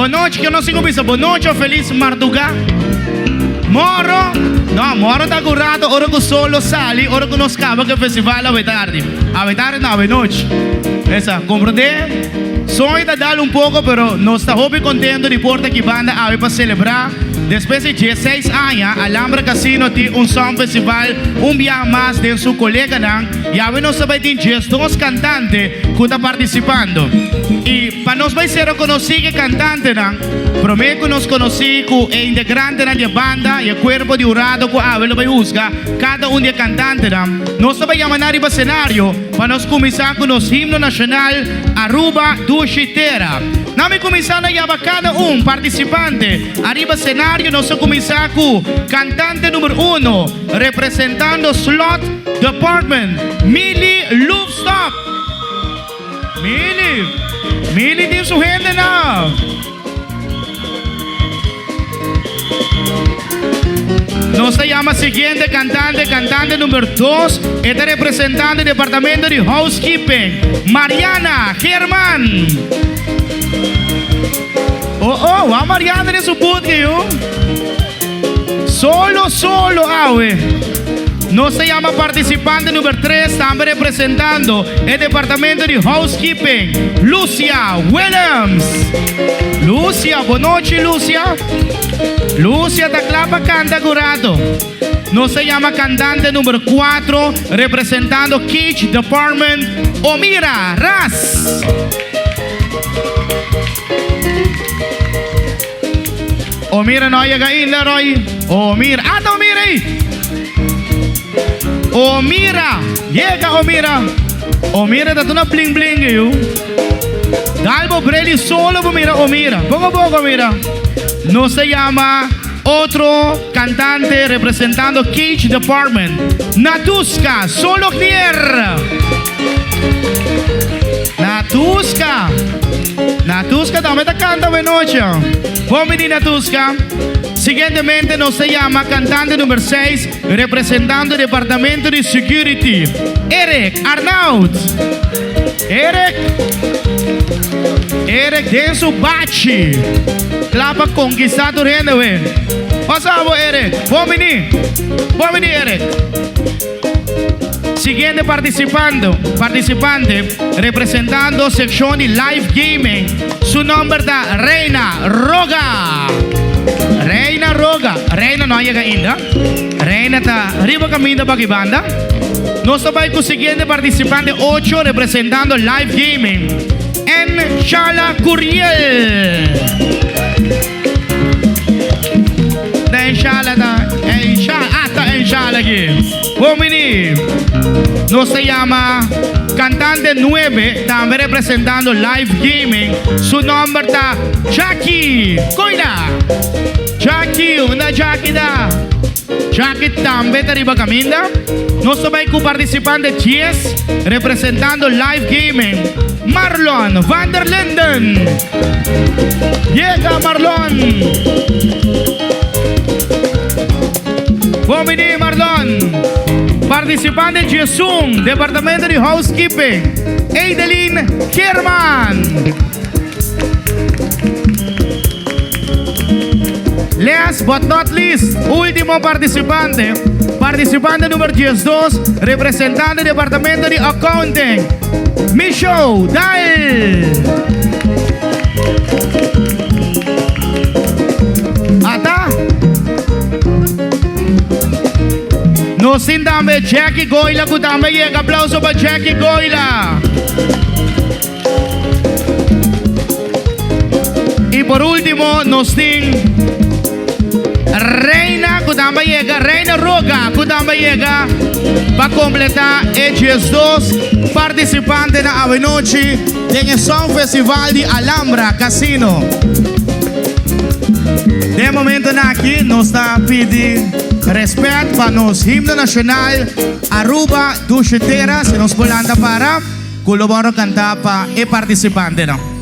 Boa noite, que eu não sei como isso. Boa noite, feliz Marduga. Moro. No, moro tá curado. Ora que solo sali. Ora que nos acaba que o festival ave tarde. Ave tarde não, ave noite. Essa, compreende? Sonho da dar pouco, pero nós está muito contente de porta que banda ave para celebrar. Depois de 16 anos, Alhambra Casino tem som festival, dia mais de seu colega não. E a nós também tem 2 cantantes que estão participando. E para nós vai ser conhecido cantante não. Prometo que nós conheci com o integrante da banda e o corpo de urado que a vai usar cada de cantante não. Nós também vamos mandar para o cenário para nós começar com o himno nacional Aruba do Chitera. Nós começamos a cada participante. Arriba cenário, nós começamos com cantante número 1, representando Slot Department, Millie Loopstop. Millie tem sua gente não. Nos llama siguiente cantante número 2, está representando el departamento de housekeeping, Mariana Germán. A Mariana de su puto, solo, awe. Nos llama participante número 3, también representando el departamento de housekeeping, Lucia Williams. Lucia, buenas noches, Lucia. Lucia da clapa canta curado. No se llama cantante número 4, representando Kitsch Department, Omira Ras. Omira no llega ahí, Leroy. Omira, Omira ahí. Omira, llega Omira. Omira está una bling bling yo. Dalbo Breli solo Omira. Poco Omira. No se llama otro cantante representando Kitsch Department, Natuska, solo clear. Natuska también te canta de noche. Pomini Natuska. Siguientemente no se llama cantante número 6, representando el departamento de security, Eric Arnaud. Eric de su bachi. Clapa conquistado gente, ven. Pasamos, Eric. Pomini, Eric. Siguiente participante, representando sección de live gaming. Su nombre es Reina Roga. Reina no llega ainda. Reina está arriba camino para que banda. Nos vamos con el siguiente participante 8, representando live gaming, en Shala Curiel. Está en Shala aquí. Pomini. No se llama cantante 9, también representando live gaming. Su nombre está Jackie Coina. Jackie, una Jackie da. Jackie también está arriba caminda. No se va con participante 10, representando live gaming, Marlon van der Linden. Llega Marlon. Pomini Marlon. Participante Jesús, departamento de housekeeping, Eidelin Germán. Last but not least, último participante número 12, representante del departamento de accounting, Micho Dal. Ata. Nos sin también Jackie Goila, que también llega. Aplauso para Jackie Goila. Y por último, nos sin Reina, que también llega. Reina Roga, que también llega. Para completar ellos 2 participantes de la noche en el Song Festival de Alhambra Casino. De momento aquí nos está pidiendo respeto para nos himno nacional Aruba do Chitera. Se nos polanda para colaborar cantar para el participante, ¿no?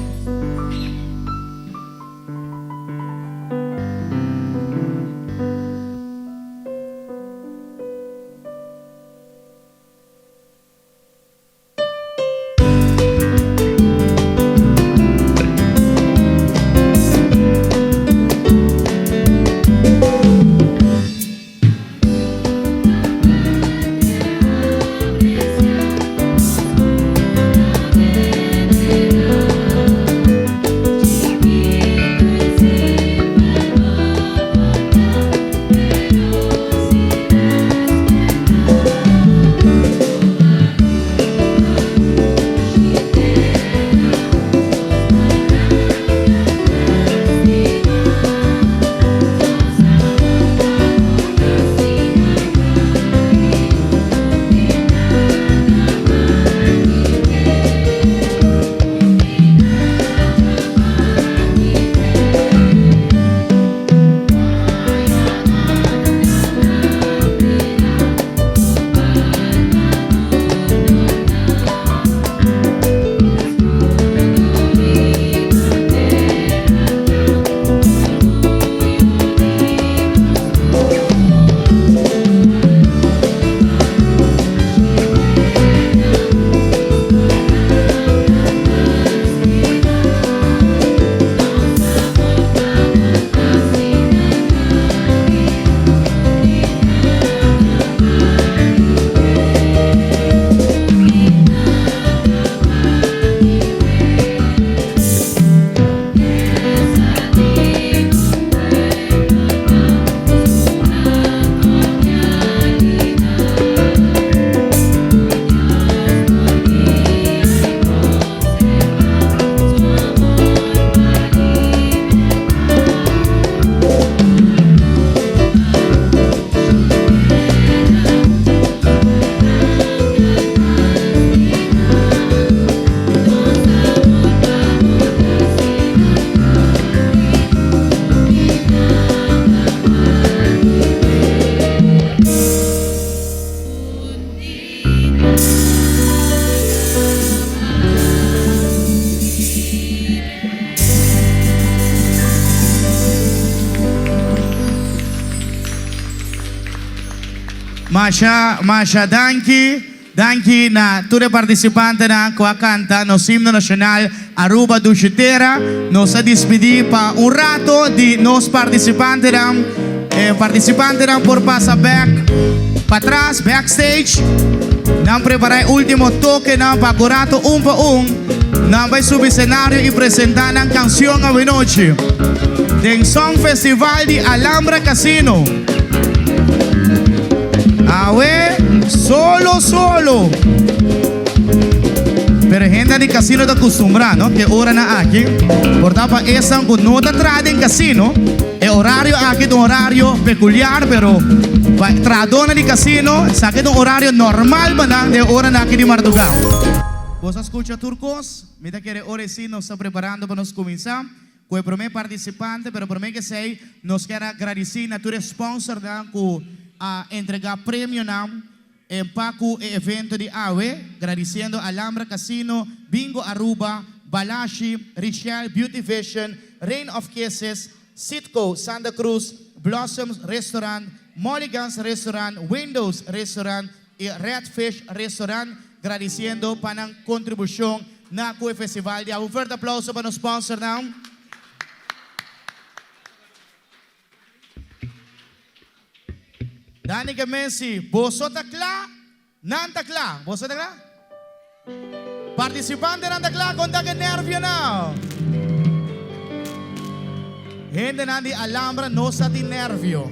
Masha, danki na tudo participante na kua canta no himno nacional Aruba do Chutera. Nos a despedir para un rato de nos participantes por pasar back para trás, backstage. Não preparar o último toque não para curato para não vai subir cenário e apresentar a canção a noite. Den Song Festival de Alhambra Casino. Awe, solo. Pero gente de casino está acostumbrada, ¿no? Que hora na aqui. Portanto, essa que não está entrada em casino. É horário aqui é um horário peculiar, pero tradona de casino, sabe que é um horário normal, mas é hora aqui de Mardugal. Você escuta turcos? Me da querer hora sim, nos está preparando para nos começar. Com o primeiro participante, pero primeiro que sei, nos quer agradecer na tua sponsor da a entregar prêmio na para o evento de AWE, agradecendo a Alhambra Casino, Bingo Aruba, Balashi, Richel, Beauty Vision, Rain of Kisses, Sitco, Santa Cruz, Blossoms Restaurant, Mulligan's Restaurant, Windows Restaurant e Redfish Restaurant, agradecendo para a contribuição na o festival. Um forte aplauso para o sponsor não. Dani que Messi, boso takla, nan takla, boso takla. Participante nan takla, konta que nervio na. Gente nandi Alhambra no sa di nervio.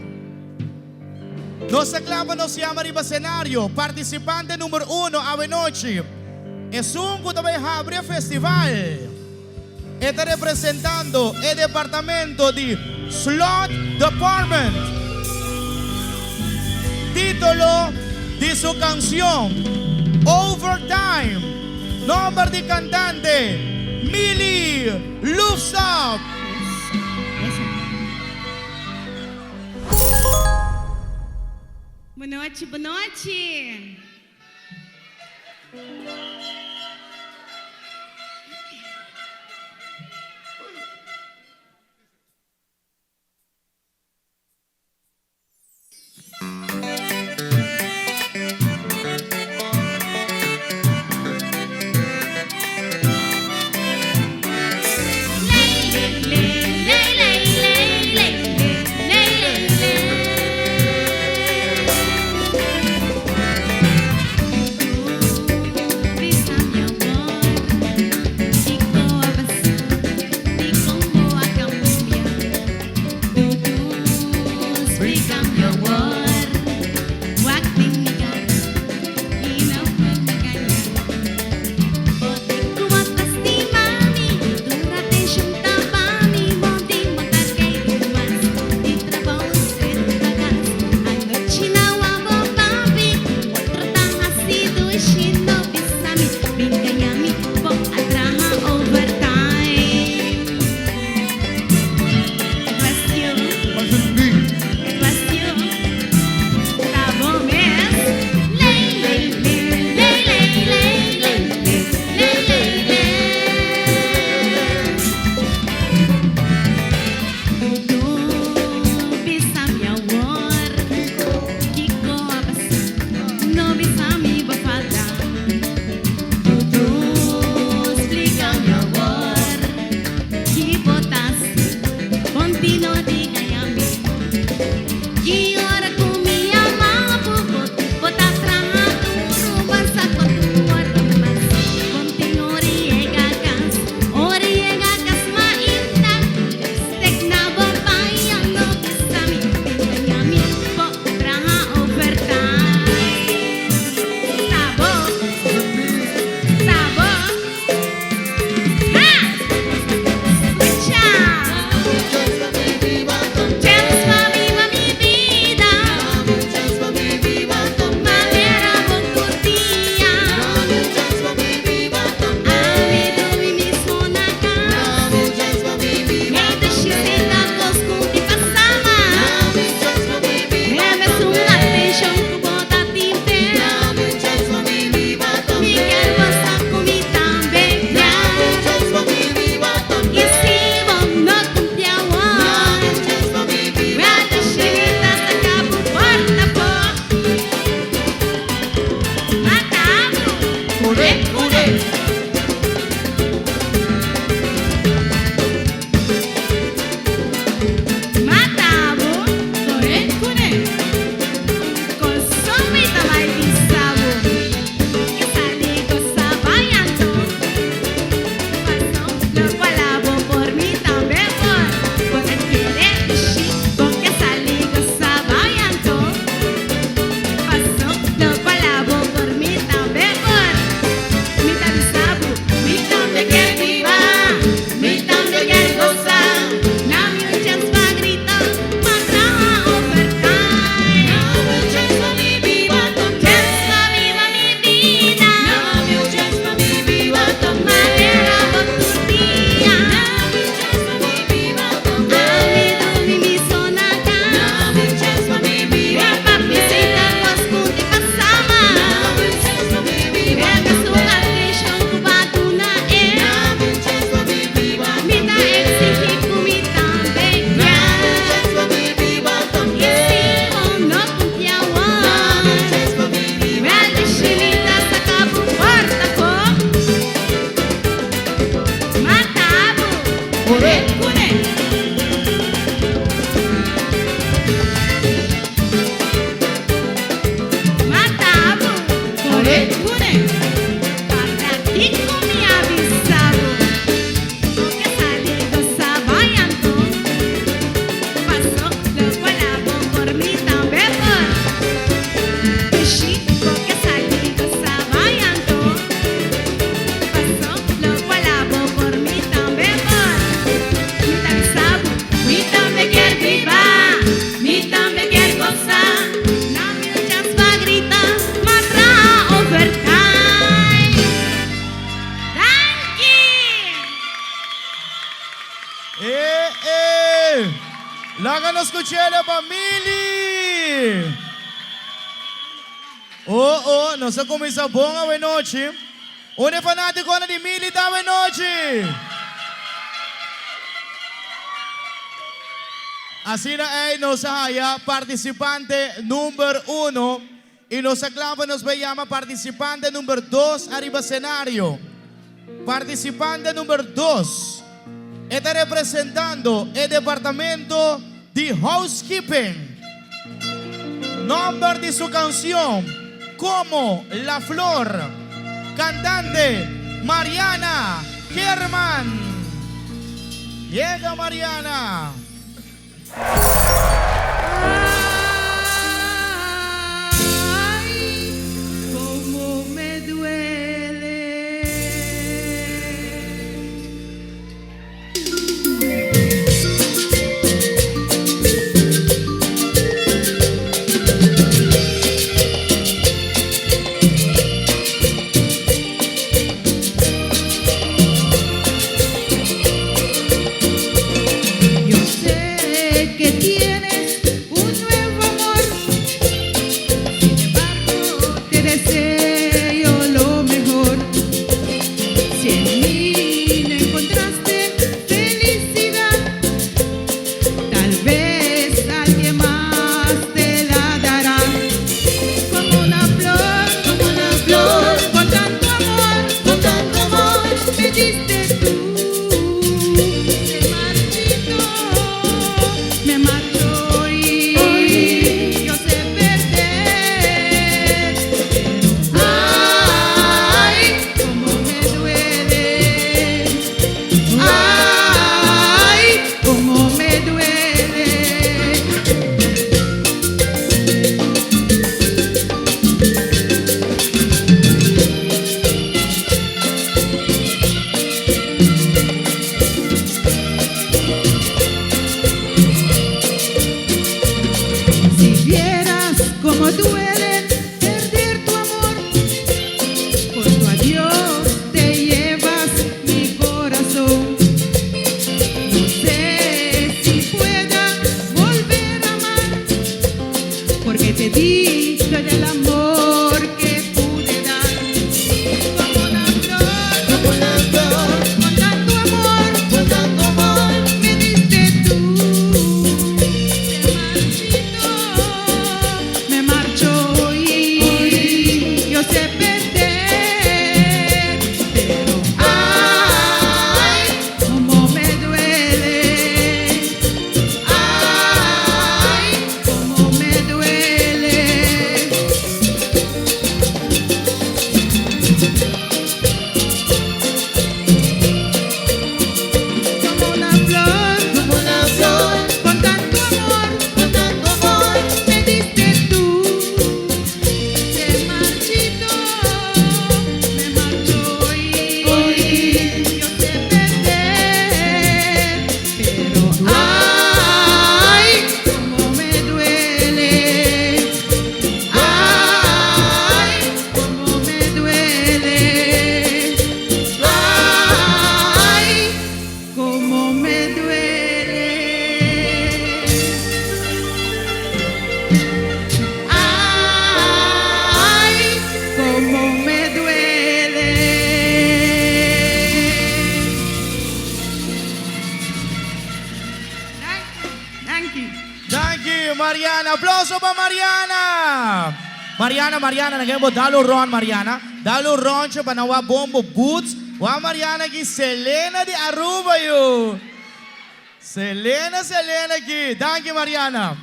No sa clava no se llama riba escenario. Participante número 1 ave noche. Es un Cotabay Festival. Está representando el departamento de Slot Department. Título de su canción Overtime. Nombre de cantante Millie Lufsap. Boa noite. Viva Lá que nos escuchamos, família. Nós começamos bom a noite. Onde é fanático de Mili da noite? Assim é nossa participante número 1 e nossa clave nos chama participante número 2 arriba cenário. Participante número 2 está representando o departamento de housekeeping. Nombre de su canción, Como la Flor. Cantante, Mariana Germán. Llega Mariana. Ay, cómo me duele. Yo sé que tienes un nuevo amor, sin embargo te deseo lo mejor. Si en mí no encontraste felicidad, tal vez alguien más te la dará. Como una flor, con tanto amor, me diste tú. Me marcho y yo sé perder. Ay, cómo me duele. Ay, cómo me duele. Si vieras cómo duele perder tu amor, por tu adiós te llevas mi corazón. No sé si pueda volver a amar, porque te di todo el amor que pude dar. Como una flor, con tanto amor, me diste tú. Me marcho y yo sé perder, pero ay, cómo me duele. Ay, cómo me duele. Como una flor, con tanto amor, me diste tú. Me marchito, me marcho y yo sé perder, pero ay, cómo me duele. Ay, cómo me duele. Ay, cómo me duele. Ay, cómo me duele. Thank you. Thank you, Mariana. Aplauso para Mariana. Mariana, nagebo dalo ron, Mariana. Dalo ron siya panawa bombo boots. Wa Mariana ki Selena de Aruba yo. Selena ki. Thank you, Mariana.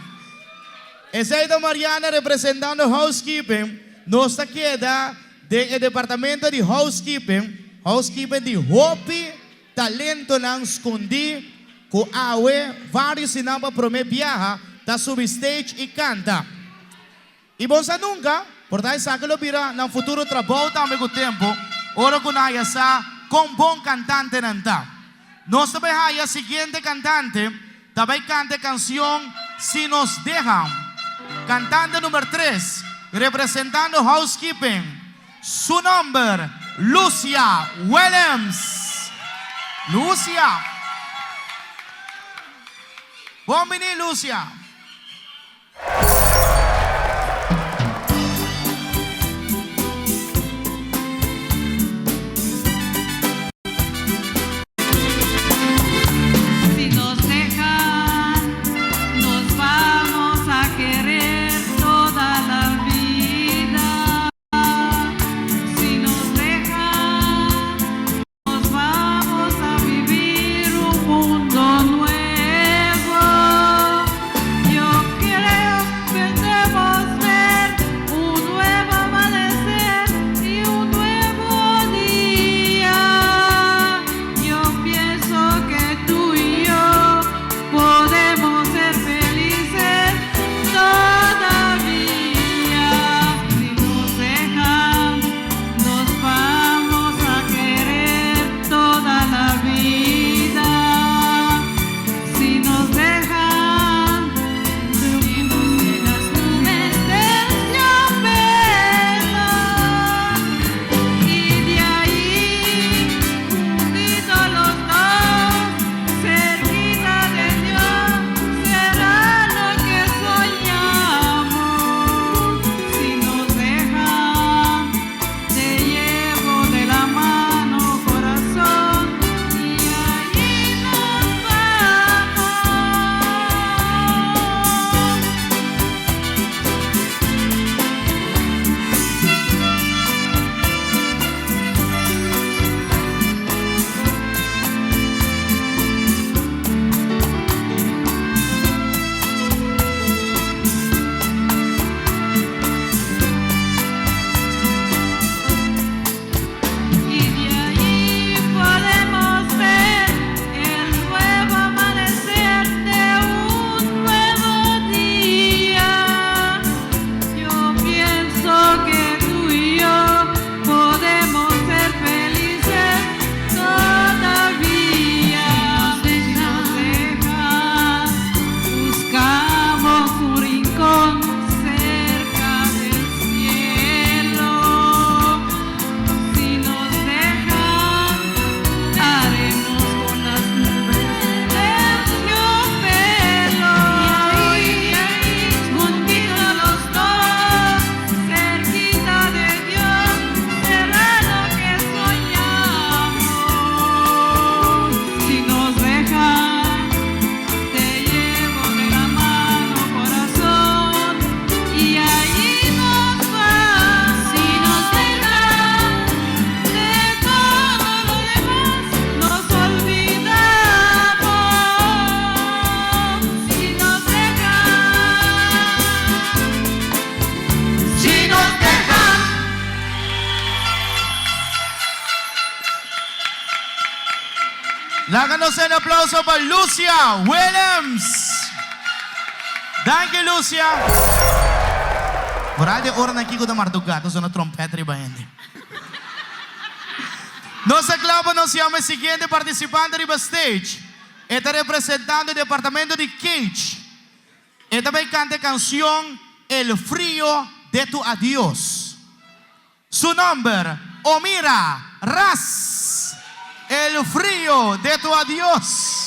Esa es Mariana representando housekeeping. Nos queda del departamento de housekeeping. Housekeeping de Hopi, talento ng escondi. Ku awe, vários sinamba prome viaja, ta substage e canta. E bom sa nunca, por tayo sa kalobira, ng futuro trabaho ta amigo tempo, oro kunaya sa kung bom cantante nanta. Nos tabay haya siguiente cantante, tabay cante canción Si Nos Dejan. Cantante número 3, representando housekeeping. Su nombre, Lucia Williams. Lucia. Buon venire, Lucia. Si nos dejan, nos vamos a querer toda la vida. Si nos dejan, nos vamos a vivir un mundo nuevo. Yo creo que debemos ver un nuevo amanecer y un nuevo día. Yo pienso que tú y yo podemos ser felices todavía. Si nos dejan, nos vamos a querer toda la vida. Si nos dejan, subimos en las nubes del terciopelo y de ahí, juntitos los dos, cerquita de Dios, será lo que soñamos. Si nos dejan, te llevo de la mano, corazón, y allí nos vamos. Y de allí podemos ver el nuevo amanecer de un nuevo día. Yo pienso que tú y yo podemos ser felices todavía. Si nos dejan, buscamos un rincón cerca del cielo. Si nos dejan, haremos con las nubes terciopelo. Y ahí, juntitos los dos, cerquita de Dios, será lo que soñamos. Si nos dejan, te llevo de la mano, corazón, y allí nos vamos. Si nos dejan, de todo lo demás nos olvidamos. Si nos dejan, si nos dejan. Láganos un aplauso para Lucia Williams. Thank you, Lucia. Vorrei ora na Kiko da Mardugato sono trompete ribaende. Nossa clube nos chama o seguinte participante riba stage. Está representando o departamento de Cage. E também canta a canção El Frío de Tu Adiós. Su nombre, Omira Ras. El Frío de Tu Adiós.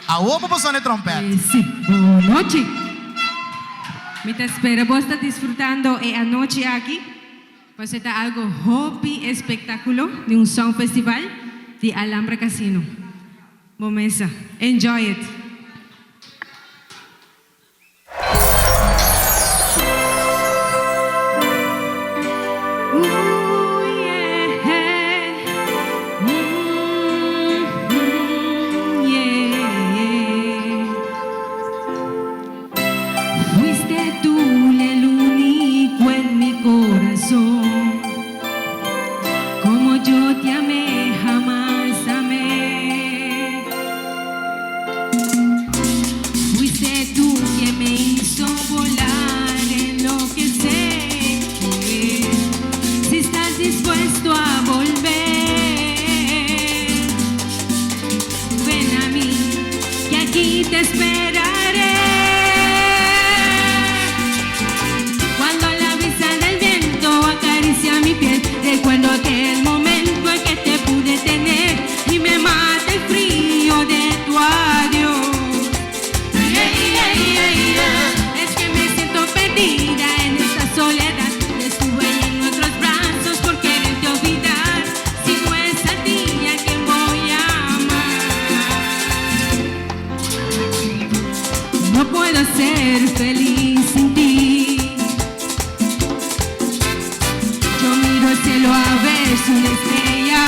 A opa passou de trompete. Sí, boa noite. Me espero vos está disfrutando anoche aquí. Pues está algo hobby espectáculo de un sound festival de Alhambra Casino. Momesa, enjoy it. Fuiste tú el único en mi corazón, como yo te amé jamás amé. Fuiste tú quien me hizo volar, enloquecer. Si estás dispuesto a volver, ven a mí, que aquí te esperaré. Cuando la brisa del viento acaricia mi piel, recuerdo aquel momento en que te pude tener. puedo ser feliz sin ti. Yo miro el cielo a ver si una estrella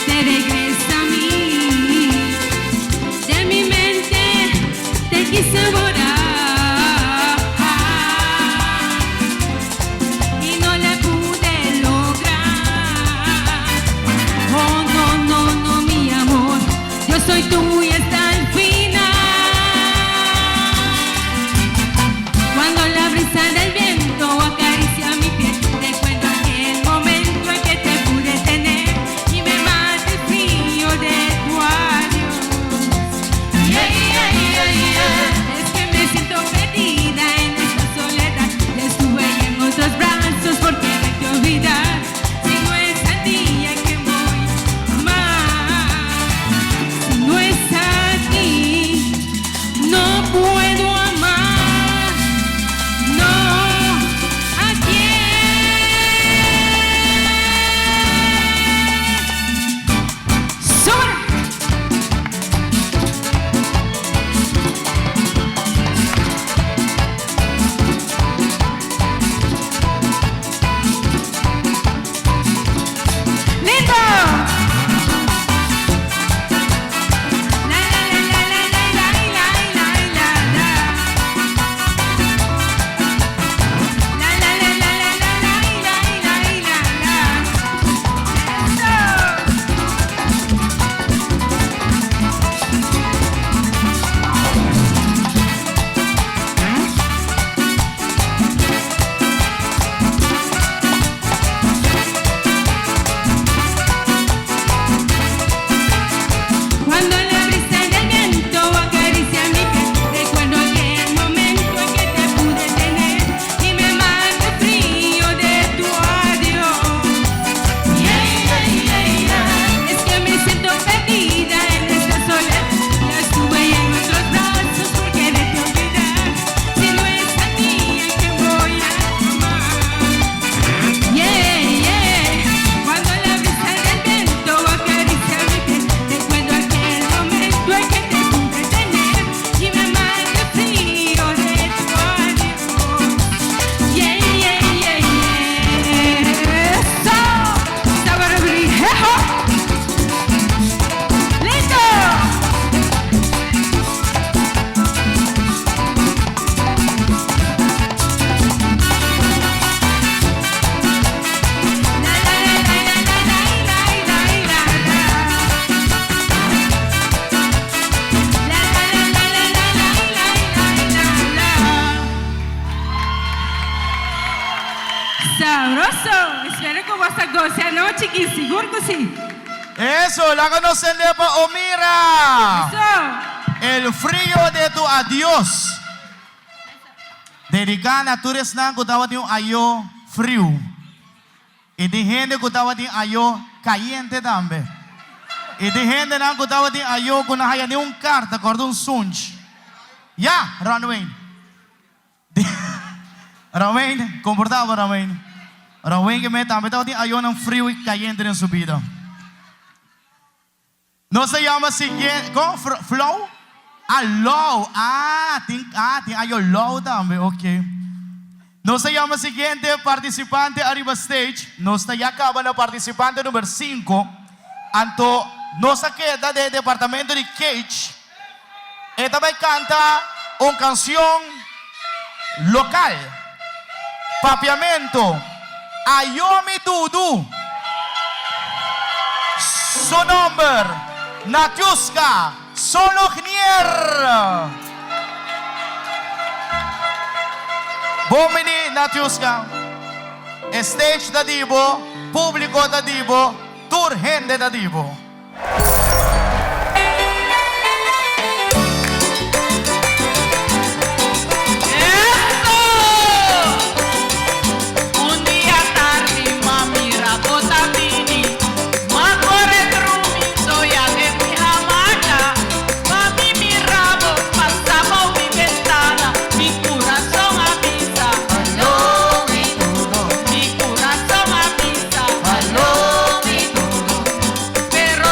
te regresa a mí. De mi mente te quise borrar y no le pude lograr. Oh, no, no, no, mi amor, yo soy tuya hasta el final. Cuando la brisa del viento acaricia mi piel, recuerdo aquel momento en que te pude tener y me mata el frío de tu adiós. Yeah, yeah, yeah, yeah. Es que me siento perdida en esta soledad. Ya estuve en otros brazos porque me te olvidar. Si no es a ti a quien voy a amar, si no es a ti, no puedo amar. No, ¿a quién? ¡Sobre! ¡Lindo! La la la la la la la la la la la. La la la la la la la la la la. Cuando la brisa del viento acaricia mi piel, recuerdo aquel momento en que te pude tener y me mata el frío de tu adiós. Yeah, yeah, yeah, yeah. Es que me siento perdida en esta soledad. Ya estuve en otros brazos porque de te olvidar. Si no es a ti a quien voy a amar. Yeah, yeah. Cuando la brisa del viento acaricia mi piel, recuerdo aquel momento en que te pude tener y me mata el frío de tu adiós. Yeah, yeah, yeah, yeah. Eso. Sabarabrijejo. ¡Listo! La la la la la la la la la la. La la la la la la la la. Sabroso! Espero que vas a gozar, ¿no, chiquis? Seguro que sí. Eso, la conocen de pa Omira. Eso. El frío de tu adiós. Dedicada a todos na kutawat yung ayo frio. E de gente kutawat yung ayo caliente tambe. E de gente na kutawat yung ayo kunahaya ni un carta cordon sunch. Ya, Ronwayne. Ronwayne, comportava Ronwayne. Ronwayne que me tambe tawat yung ayo ng frio y caliente en su vida. No se llama siguiente, ¿cómo? Flow? Ah, low. Tem ayo low también, ok. No se llama siguiente participante arriba stage. Nos está ya acaba la participante número 5. Anto, nos queda del departamento de Cage. Esta me canta una canción local. Papiamento. Ayomi Dudu. Su nombre. Natyuska Solognier. Bomini Natyuska. Stage da Dibo, público da Dibo, tour gente da Dibo. Un día tarde, mami, rabota vini. Ma corre trumi, soy a de mi hamaca. Mami, mi rabo, pasamos mi ventana. Mi corazón avisa. Aló, mi dudo. Mi corazón avisa. Aló, mi dudo. Pero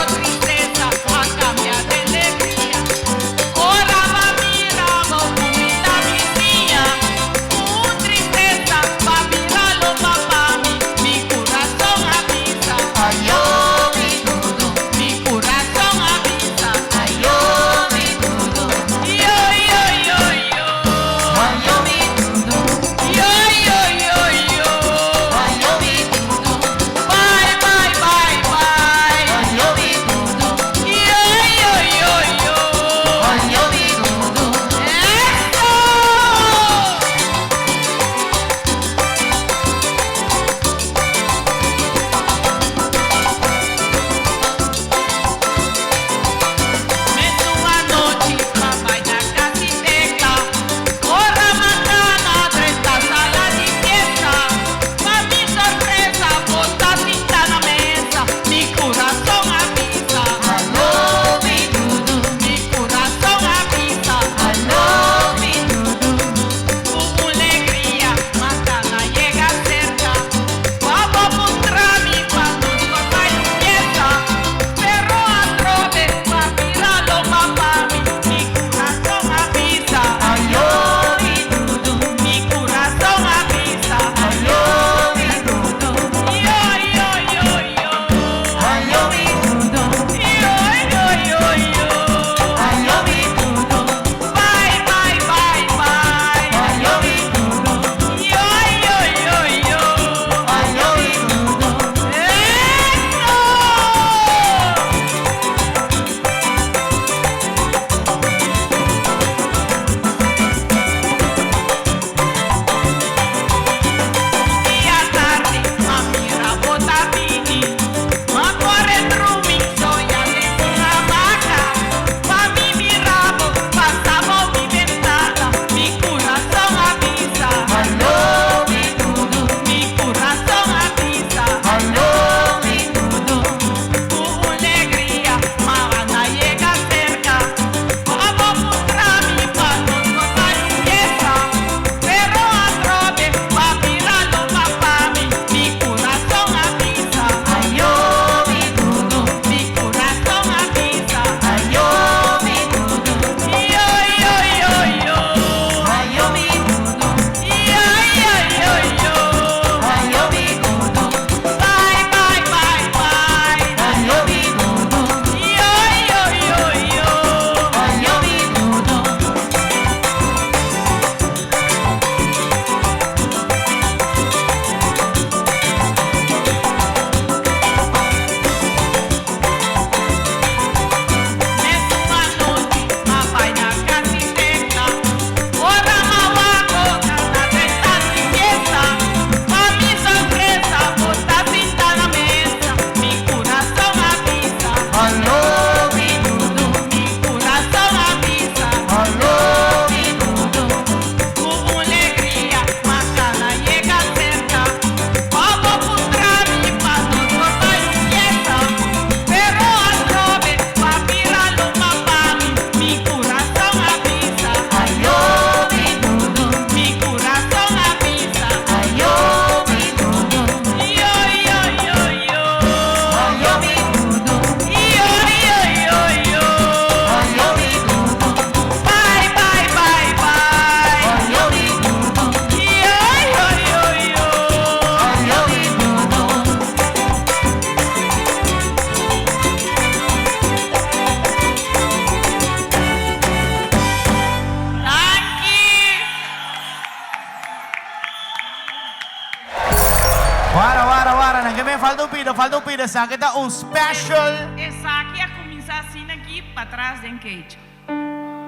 pida, falta um pida, sabe? Está um special. Essa aqui a começar assim aqui para trás em queijo.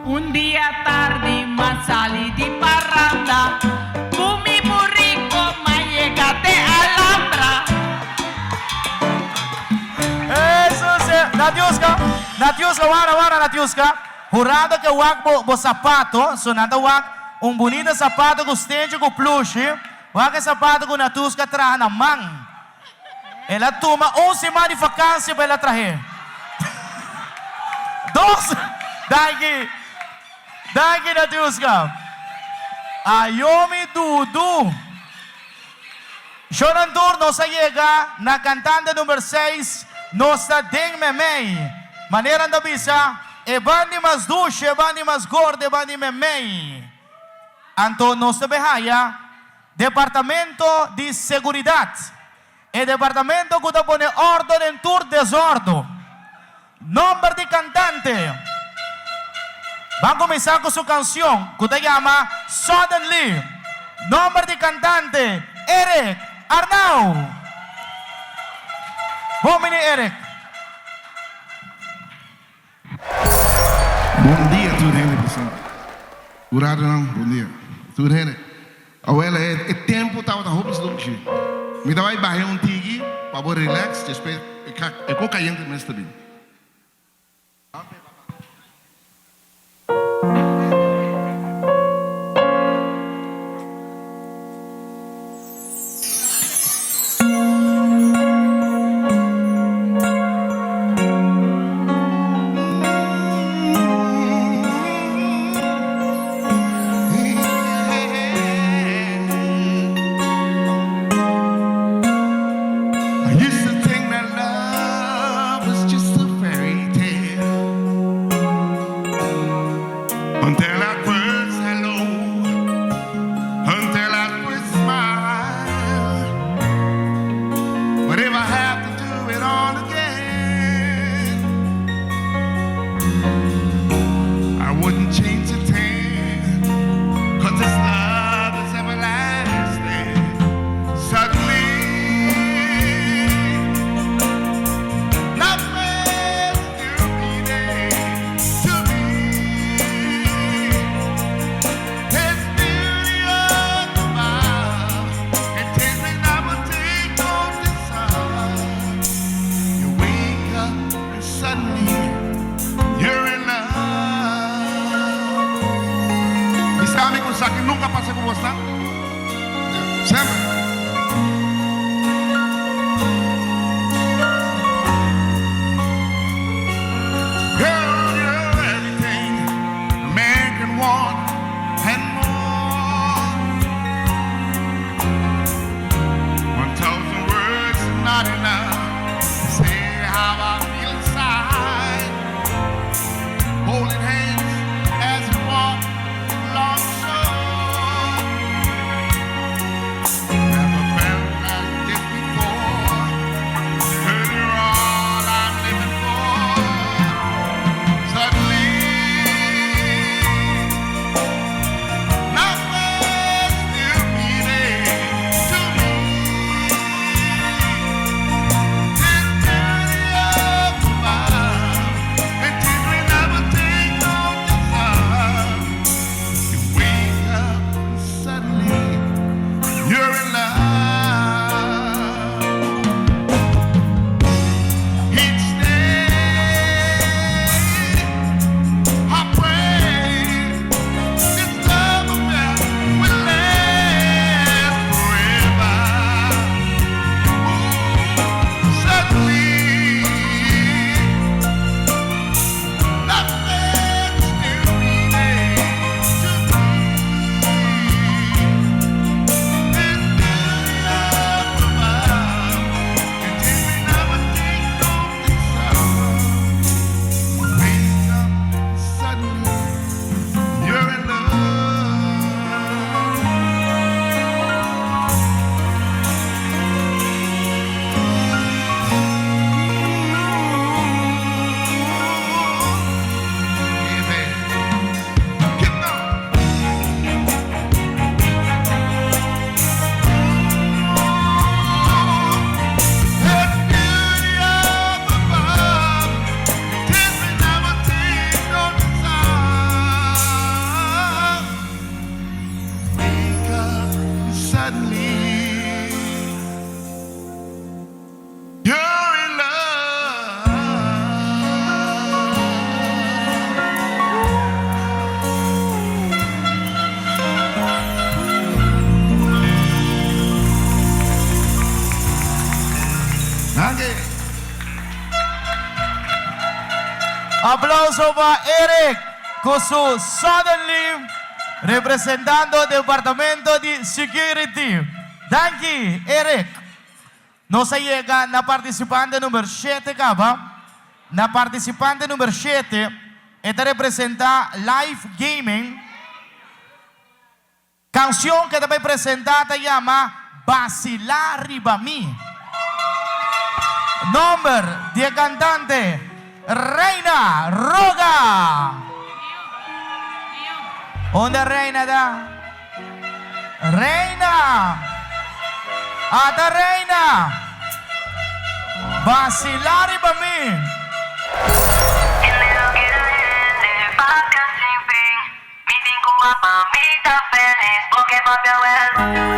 Um dia tarde, mas sali de parranda. Fumi burrico, mas chega até Alhambra. Isso, Natiuska, wara, Natiuska. Jurado que wak bo sapato, so nada wak, bonito sapato com stente com plush, wak sapato com Natiuska traha na mão. Ela toma 11 semana de vacância para ela trazer. 12, daqui, Natiuska. Ayomi Dudu. Shonan Tour nos llega na cantante número 6, nossa Deng Memei. Maneira da bisa, ebandi mas duche, ebandi mas gordo, ebandi memei. Anto nossa behaya, Departamento de Seguridade. E Departamento que pone ordem em tour desordem. Nombre de cantante. Vamos começar com sua canção, que se chama Suddenly. Nombre de cantante, Eric Arnau. Bom menino, Eric. Bom dia, tudo bem, pessoal? Curado não? Bom dia. Tudo bem? Agora é tempo para a roupa de luxo. Me dá vai um tigi para poder relax, espero é cocaína mas também. Until that first hello, until that first smile. But if I have to do it all again, I wouldn't change a thing, 'cause this love is everlasting. Suddenly, nothing you needed to me. There's beauty up above, and taste may never take on the sun. You wake up and suddenly you're in love. E sabe com isso que nunca passei com você? Sempre. Girl, you're everything a man can want and more. 1,000 words are not enough to say how I feel inside. Holding hands as we walk along the shore. Aplauso para Eric con su Suddenly representando el Departamento de Security. Thank you, Eric. Nos llega na participante número 7, kaba. Na participante número 7, esta representa Live Gaming. Canción que também apresentada llama Vacilar Riba Mi. Nombre de cantante Reina Roga. ¿Dónde Reina da? Reina. Ata Reina. Vacilar Riba Mi. Dinero que la gente paga sin fin. Mi cinco mamita feliz porque papi abuelo.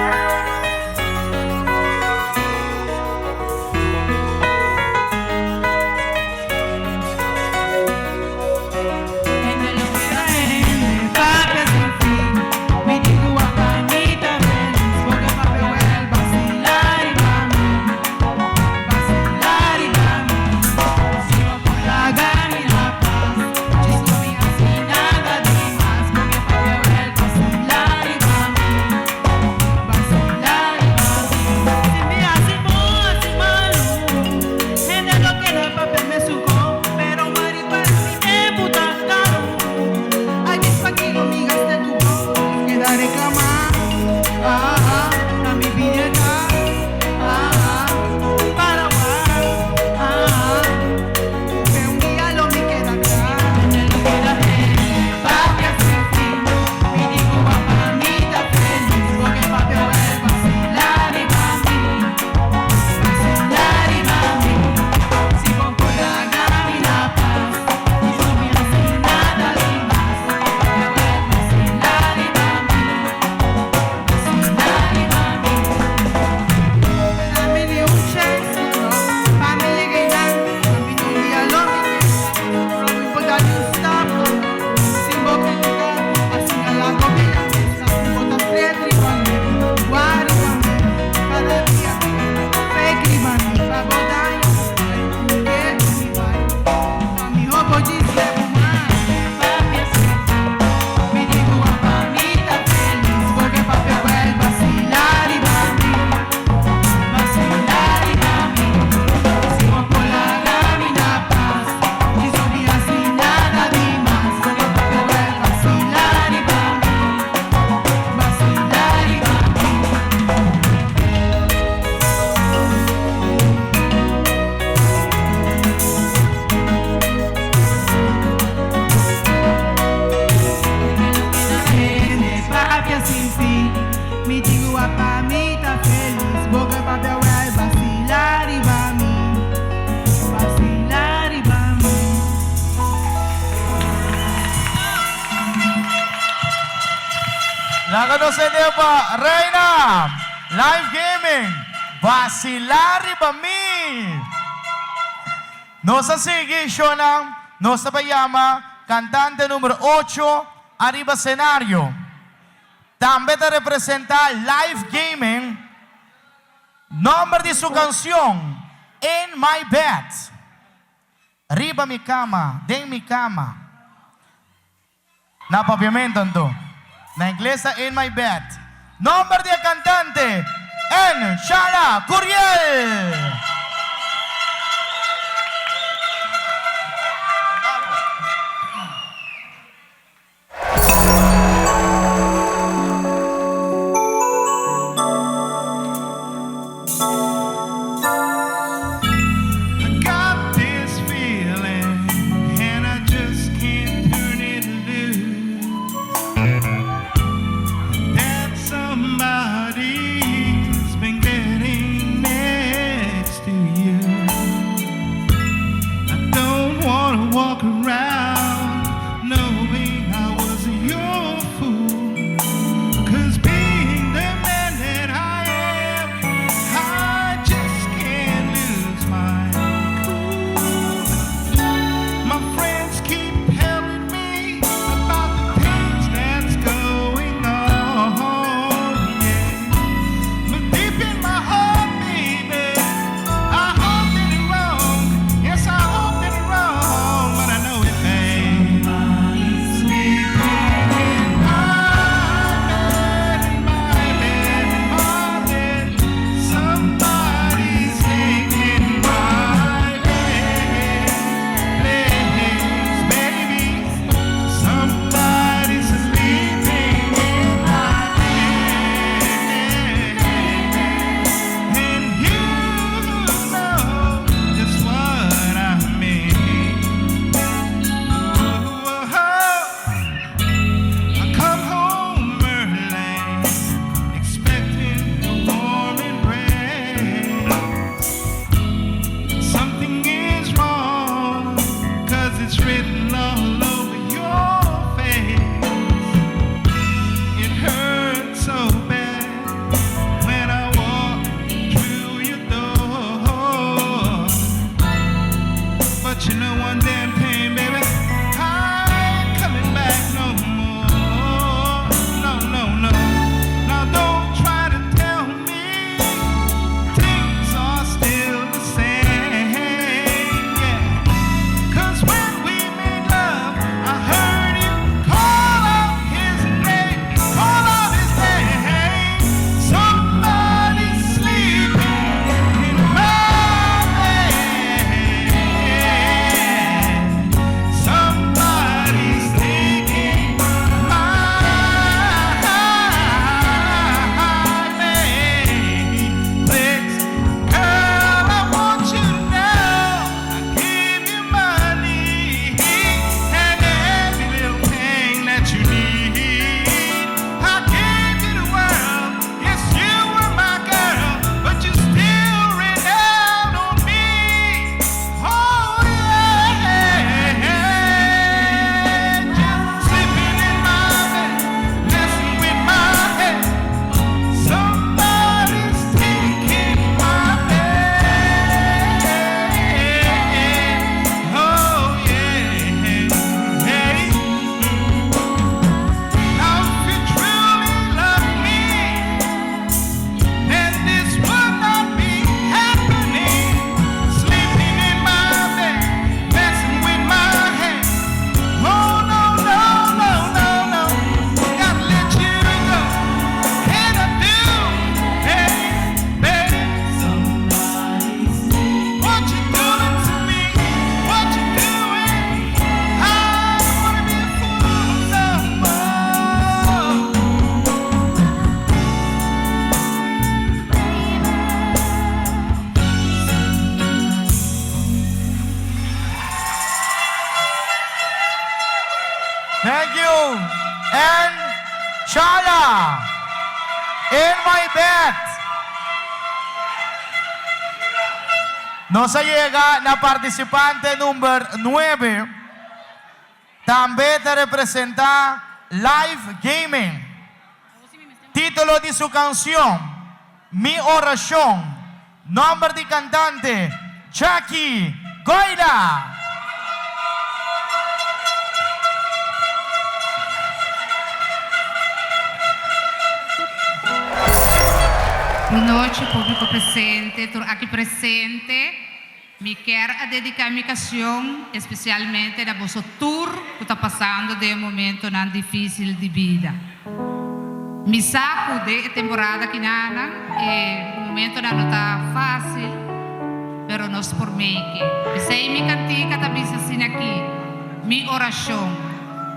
Nakadosin niyo pa, Reina, Live Gaming, Vacilar Riba Mi. Nos sigue Shonang, nos payama, cantante número 8, arriba escenario. También te representa Live Gaming, nombre de su canción, In My Bed. Riba mi cama, de mi cama. Napapiamentan to. Na inglesa, In My Bed. Nombre de cantante, En Shara Curiel. I got this feeling, and I just can't turn it loose. That somebody's been getting next to Thank you. And Shala. In my bet. Nos llega la participante número 9. También te representa Live Gaming. Título de su canción, Mi Oración. Nombre de cantante, Jackie Goyla. Boa noite, público presente, aqui presente. Me quero dedicar minha canção especialmente a vosso tour que está passando de um momento não difícil de vida. Me saco de temporada que nada, e o momento não está fácil, mas nós por meio que. Sei minha cantica também assim aqui, minha oração.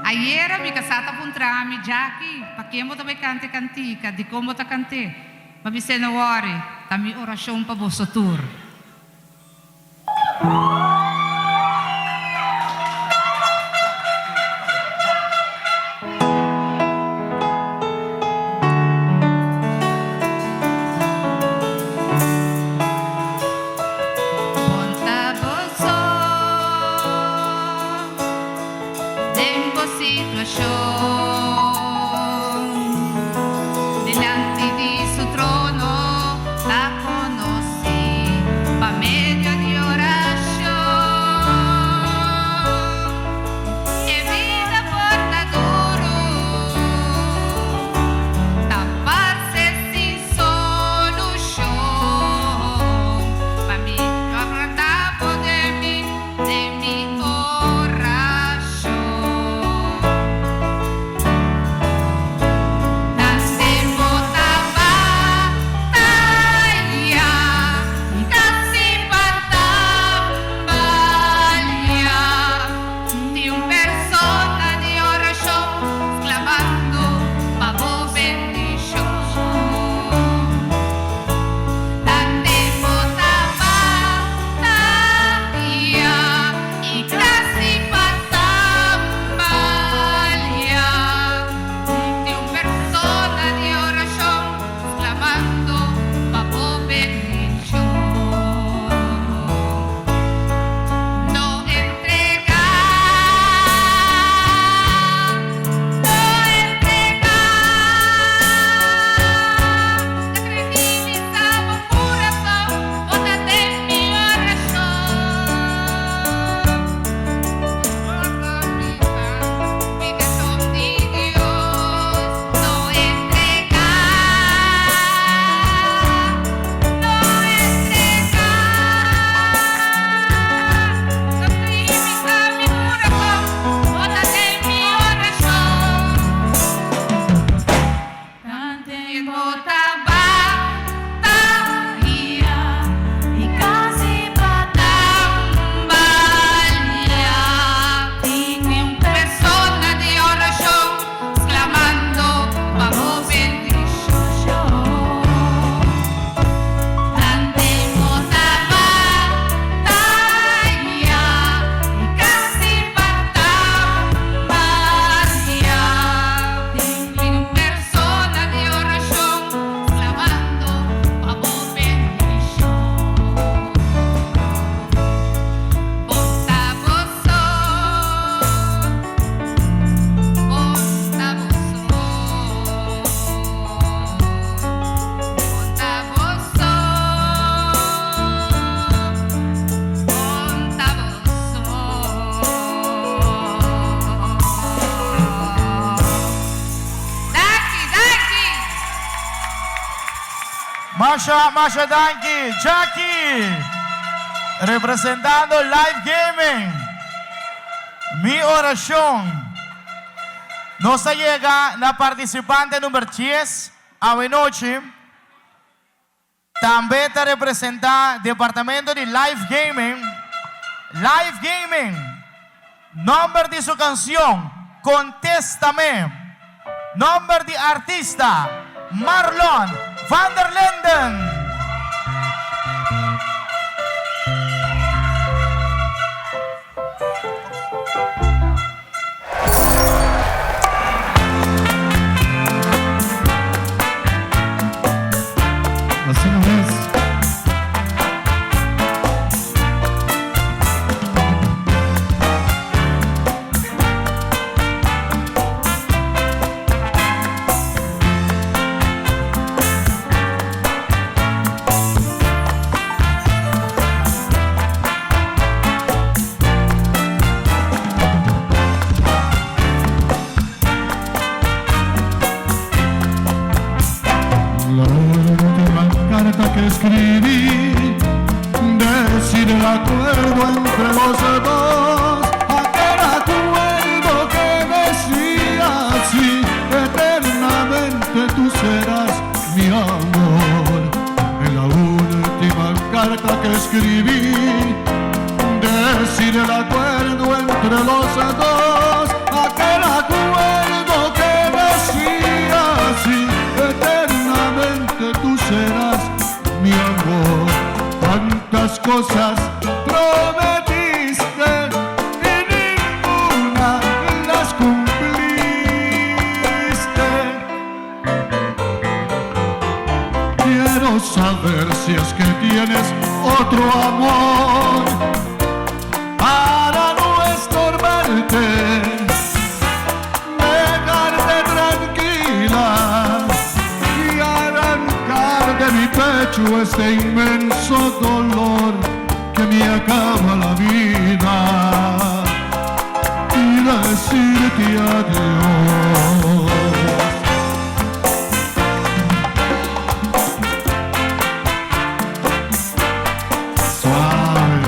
Ayer me casata puntra mi Jackie, para que mo também cante cantica, de como ta cante. Mas você não worry, tá minha oração para vosso tour. Conta vosso, tempo situação. Masha Danki, Jackie, representando Live Gaming, Mi Oración. Nos llega la participante número 10, Avenoche. También te representa Departamento de Live Gaming. Live Gaming, nombre de su canción, Contéstame. Nombre de artista, Marlon van der Linden. cosas prometiste y ninguna las cumpliste. Quiero saber si es que tienes otro amor para no estorbarte, dejarte tranquila y arrancar de mi pecho este inmenso dolor que me acaba la vida y decirte adiós. Suave.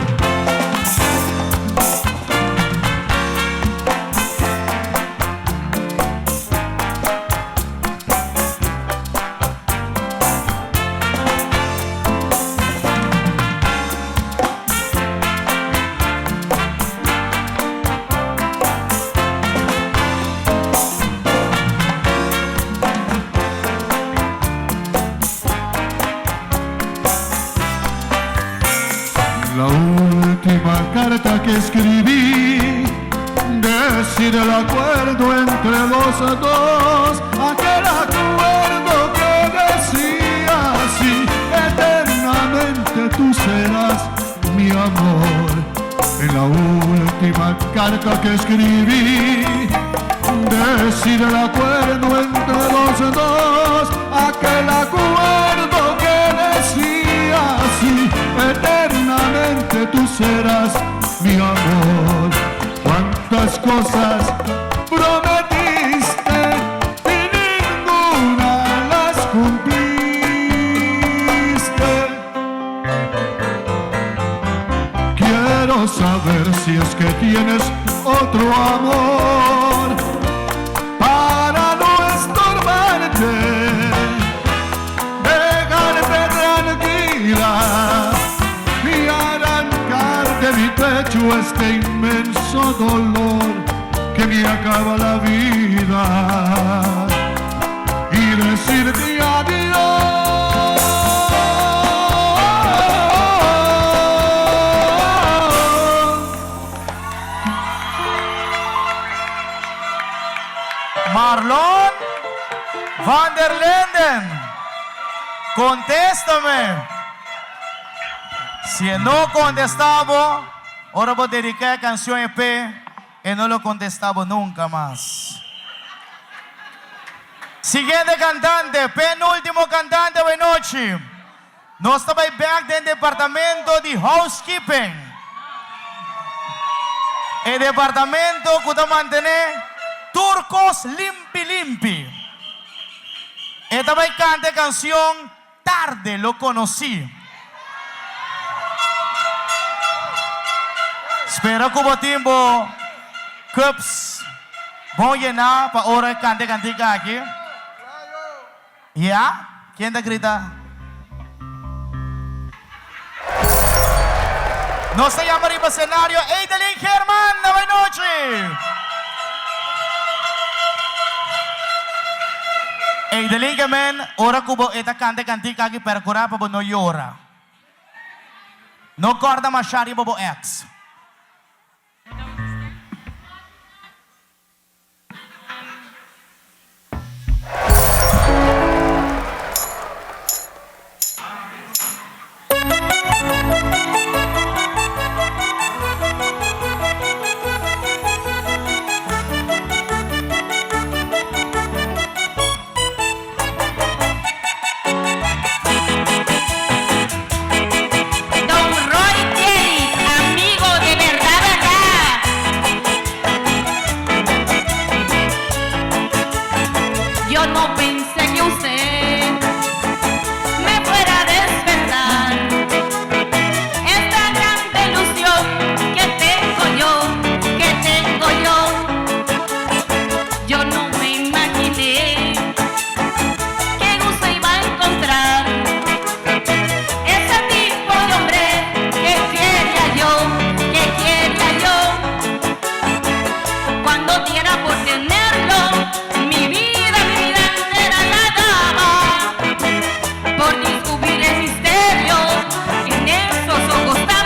La última carta que escribí, decir el acuerdo entre los dos, aquel acuerdo que decía así: eternamente tú serás mi amor. En la última carta que escribí, decir el acuerdo entre los dos, aquel acuerdo que decía así: eternamente tú serás mi amor. Cuántas cosas prometiste y ninguna las cumpliste. Quiero saber si es que tienes otro amor para no estorbarte, dejarte tranquila y arrancar de mi pecho este inmenso dolor que me acaba la vida y decirte adiós. Marlon van der Linden, contéstame. Si no contestaba, ahora voy a dedicar a canción EP y no lo contestaba nunca más. Siguiente cantante, penúltimo cantante de noche. Nós estamos back del departamento de housekeeping. El departamento que está manteniendo turcos limpi. Esta va a cantar canción Tarde lo conocí. Espero que o tiempo cups voy a llenar para ahora cantar cantica aquí. ¿Ya? ¿Quién te grita? No se llama arriba escenario Eidelin Germán, buenas noches. Eidelin Germán, ahora cubo esta canta cantica aquí para curar para no llora. No corda machari bobo ex. Don Roy Kelly, amigo de verdad acá. Yo no pensé que usted me fuera a despertar esta gran ilusión que tengo yo. Yo no me imaginé que usted iba a encontrar ese tipo de hombre que quería yo. Cuando diera por tenerlo, mi vida entera la daba por descubrir el misterio en esos ojos tan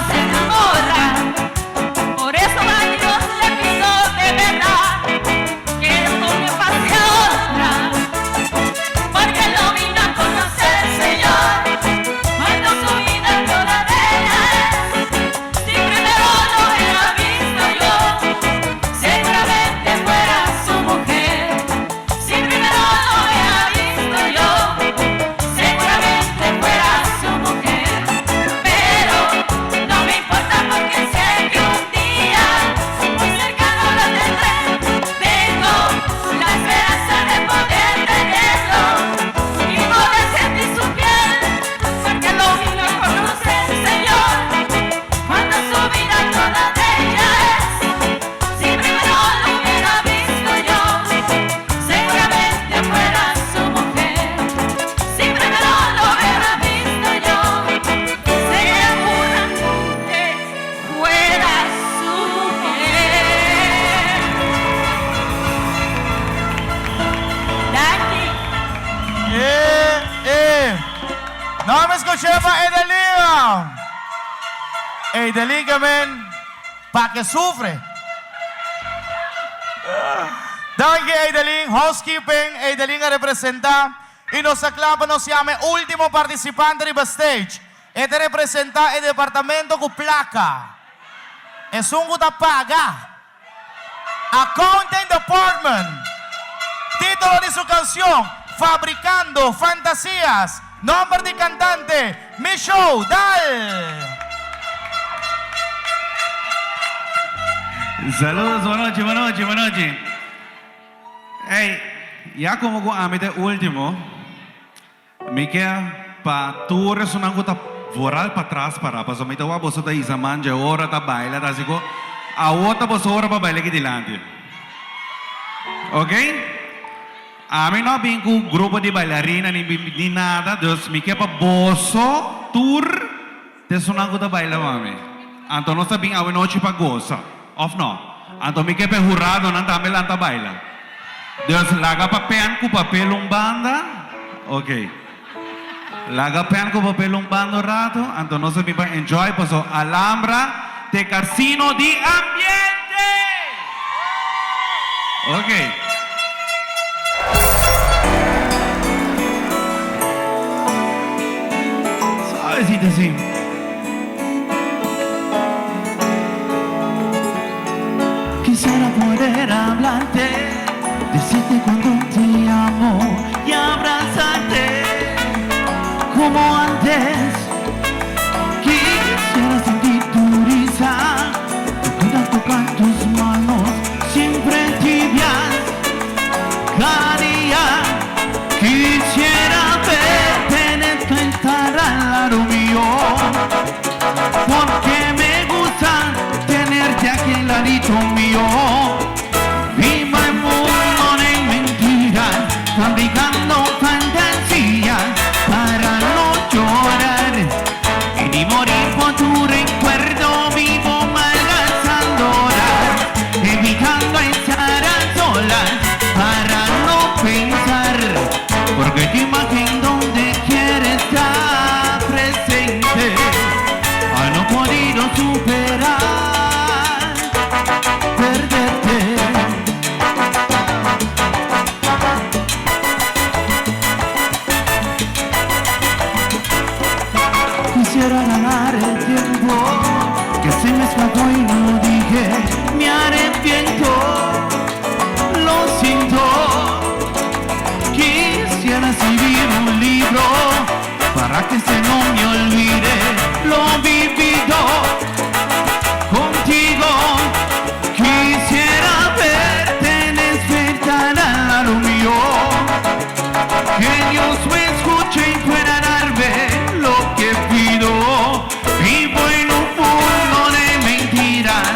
se enamoran. Por eso a Dios le pido de verdad que no me pase a otra, porque lo vino a conocer, Señor, cuando su vida toda de ella es. Si primero no hubiera visto yo, seguramente fuera su mujer. Si primero no hubiera visto yo, seguramente fuera su mujer. Pero no me importa porque sé que un día muy cercano lo tendré. Tengo la esperanza de poder tenerlo y poder sentir su piel, porque lo vino a conocer, Señor, cuando su vida toda de ella es. Si primero lo hubiera visto yo, seguramente fuera su mujer. Si primero lo hubiera visto yo, seguramente fuera su mujer. Daqui. No me escuché para Edelín. Edelín, que ven, pa' que sufre. Danke, Edelín. Housekeeping, Edelín a representar. Y nos aclama, nos llama último participante de backstage. Este representa el departamento con placa. Es un que paga. Accounting Department. Título de su canción, Fabricando Fantasías. Nombre de cantante, Micho Dal. Saludos, buenas noches. Hey, ya como con amite último, me queda para tu resonar con voral para atrás para pasar me tawa boso ta isa manja ora ta baila ta siko a outra boso ora para baila que dilante. Ok? A mim não vem com um grupo de bailarina nem nada, Deus me quer para boso tour de sonar com a baila mami. Então nós sabemos a noite para goza, of não? Então me quer para jurado não também lá baila. Deus laga papel com papel banda, ok? Laga papel com papel banda rato, então nós sabemos para enjoy passo Alhambra de Casino de Ambiente, ok? Suavecito assim. Quisiera poder hablarte, decirte cuánto te amo y abrazarte como antes. Quisiera sentir tu risa, pueda tocar tus manos siempre tibias. Cada día quisiera verte estar al lado mío, porque me gusta tenerte aquí al ladito mío. Vivo en un mundo de mentiras, fabricando fantasías para no llorar y ni morir por tu recuerdo. Vivo malgastando horas, evitando estar a solas para no pensar, porque tu imagen donde quiere estar presente. No he podido superar perderte. Quisiera ganar el tiempo que se me escapó y no dije, me arrepiento, lo siento. Quisiera escribir un libro para que se no me olvide lo vivido contigo. Quisiera verte despertar al lado mío, que Dios me escuche y pueda darme lo que pido. Vivo en un mundo de mentiras,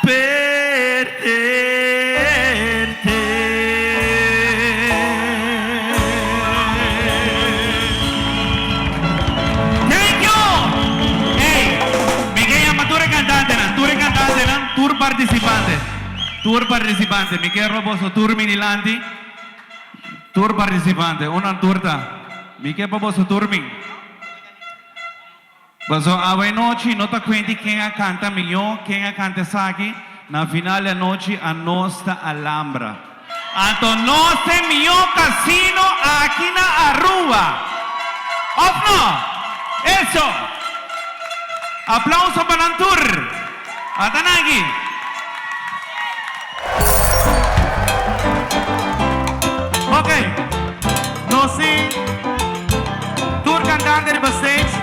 Thank you! Hey, Miguel llama tour cantante, tour participante. Tour participante, Miguel Roboso, tour minilanti. Tour participante, una turta. Miguel Roboso, tour min. Baso away noche, nota quenti quem a canta milhão, quem a canta saki, na final da noite a nossa Alhambra. Anto nosso milhão casino aqui na Aruba. Of no? Eso. Aplauso para o tour. Atanagi. Ok. Nós sim. Tour cantante de stage.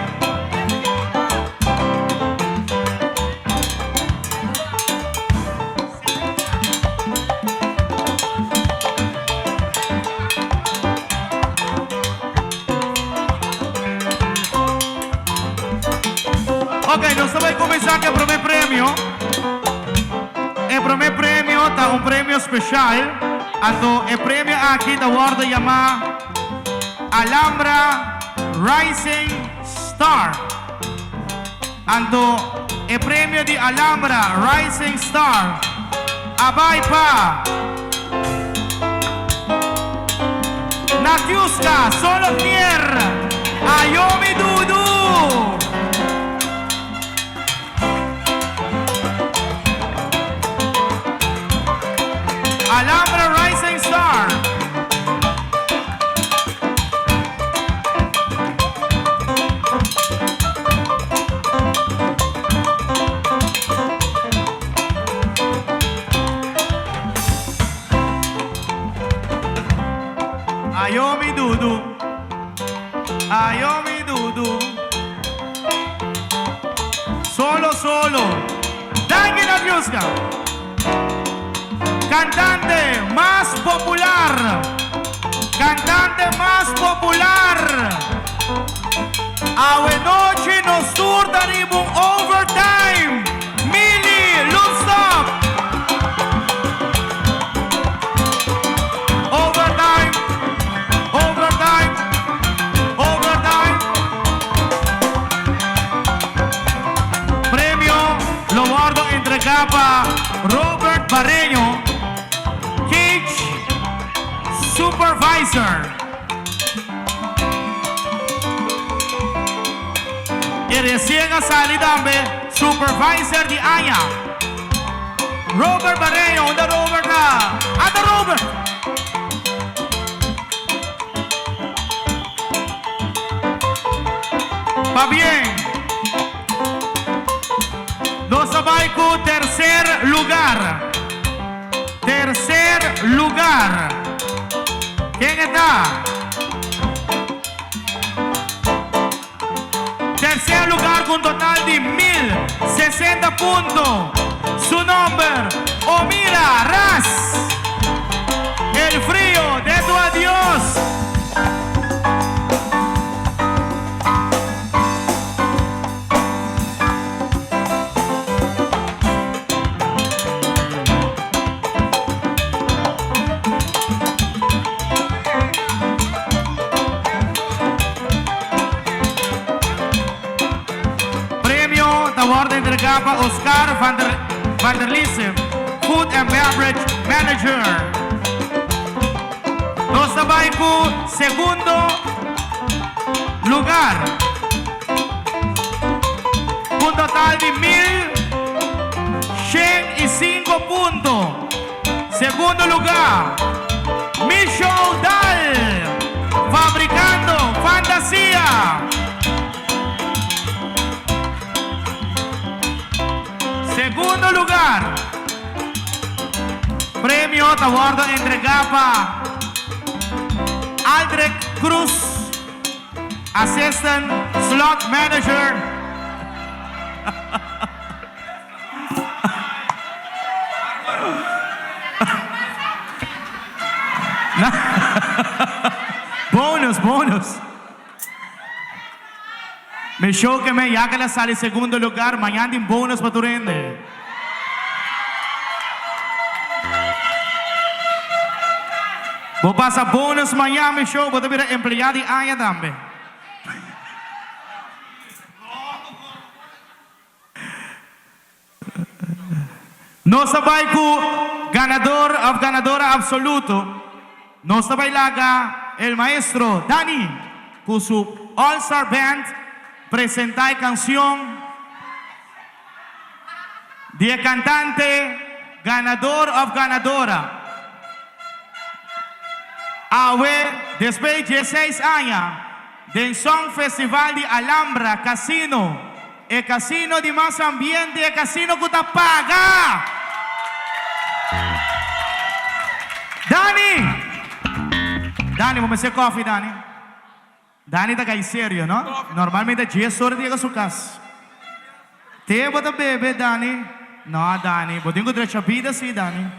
Ok, nós vamos começar com o primeiro prêmio. O primeiro prêmio é um prêmio especial. Então, o prêmio aqui da World chama Alhambra Rising Star. Então, o prêmio de Alhambra Rising Star abay pa Natiuska Solotnier Ayomi Dudu. Alhambra Rising Star. Ayomi Dudu. Ayomi Dudu. Solo. Dangui Natiuska. Cantante más popular. Awe noche nos surdaremos overtime. Mili, look stop. Overtime. Premio lo guardo entregado para Robert Barreño, Supervisor. Y recién ha salido también Supervisor de Aya. Robert Barreño, anda Robert na. Anda Robert. Va bien. Nos sabay con tercer lugar. ¿Quién está? Tercer lugar con total de 1060 puntos. Su nombre, Omira Ras. El frío de tu adiós. Award entregado a Oscar van der Lissen, Food and Beverage Manager. Nos sabay con segundo lugar, con total de 1105 puntos. Segundo lugar, Michelle Dahl, Fabricando Fantasía. Segundo lugar, premio award entregado a Aldrich Cruz, Assistant Slot Manager. Bonus. Me show que me ya que la sale segundo lugar, mañana en bonus para tu rende. Vou passar bonus Miami Show, vou ter empregado e Aya também. Nós sabay ko ganador of ganadora absoluto. Nós sabay laga el maestro Dani con su All-Star Band presenta canción de cantante ganador of ganadora. Awe, después de 16 años, del Song Festival de Alhambra Casino, el casino de más ambiente, el casino que te paga. Dani, vamos a hacer coffee, Dani. Dani está ahí serio, ¿no? Normalmente 10 horas llega a su casa. ¿Te vas a beber, Dani? No, Dani, vos tengo derecho a vida, sí, Dani.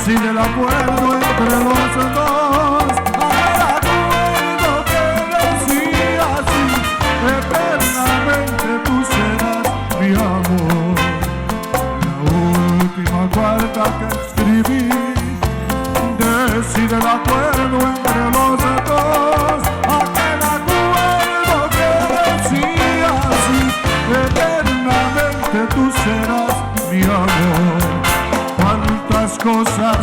Sin el acuerdo entre los dos, aquel acuerdo que decía así: eternamente tú serás mi amor. La última carta que escribí decide el acuerdo entre los dos, aquel acuerdo que decía así: eternamente tú serás mi amor. Cuántas cosas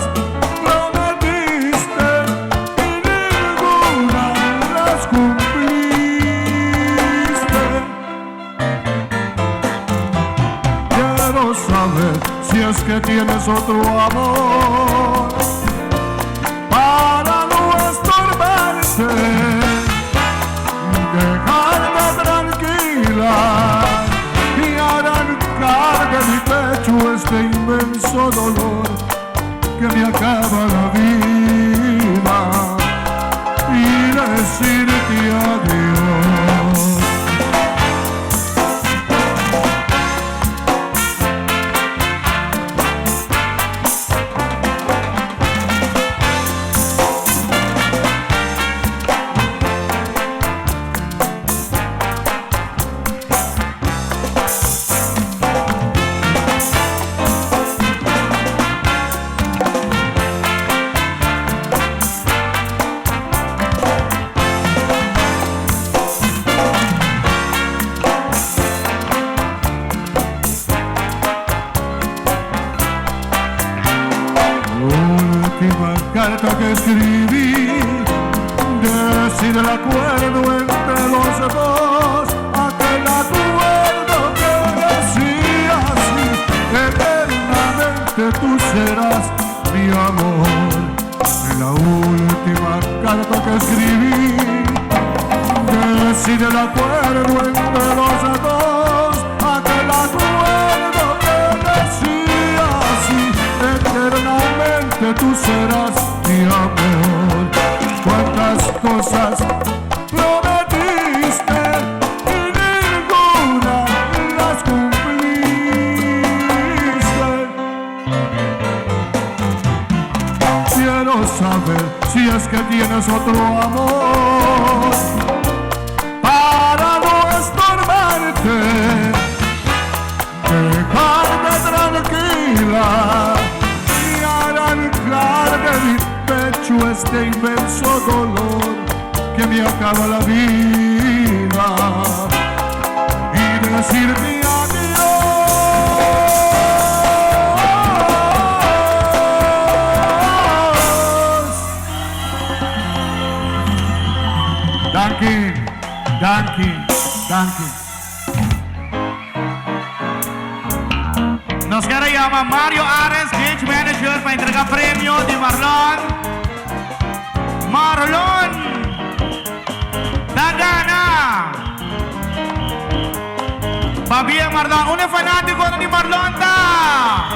prometiste y ninguna las cumpliste. Quiero saber si es que tienes otro amor para no estorbarte, dejarme tranquila y arrancar de mi pecho este inmenso dolor que me acaba la vida y decirte adiós. Carta que escribí decide el acuerdo entre los dos, aquel acuerdo que decía así: eternamente tú serás mi amor. En la última carta que escribí decide el acuerdo entre los dos, aquel acuerdo que decía así: eternamente tú serás mi amor. Cuántas cosas prometiste y ninguna las cumpliste. Quiero saber si es que tienes otro amor para no estorbarte, dejarme tranquila y arrancar de mi pecho este inmenso dolor que me acaba la vida y decirte adiós. Danke. Nos quiere llamar Mario Ares, Stage Manager, para entregar premio de Marlon. Marlon! Marlon. Un fanatico di Marlon ta!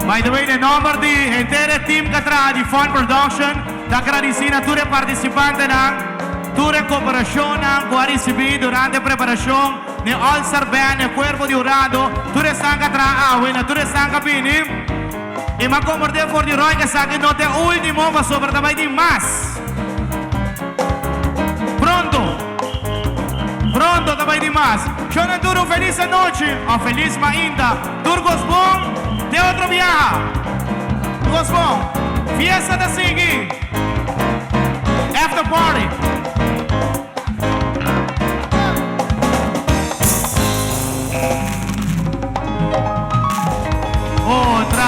By the way, the number di intere team katra di Fun Production, da agradecina tutti i partecipanti ng tutte cooperazione che ha ricevuto durante la preparazione di All Star Band e Cuervo di Urado, tutti stanno katra awin, tutti stanno capini. E ma come ordine for di Roy che sa che non è ultimo, ma sopra da di mas. Pronto? Pronto da di mas. Yo no duro feliz noche, o feliz mainda. Turgos bom. De outro viaja. Gosbom, fiesta da Sigi. After party. Outra.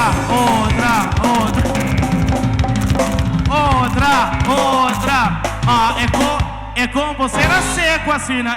Ah, é como você era seco assim, né?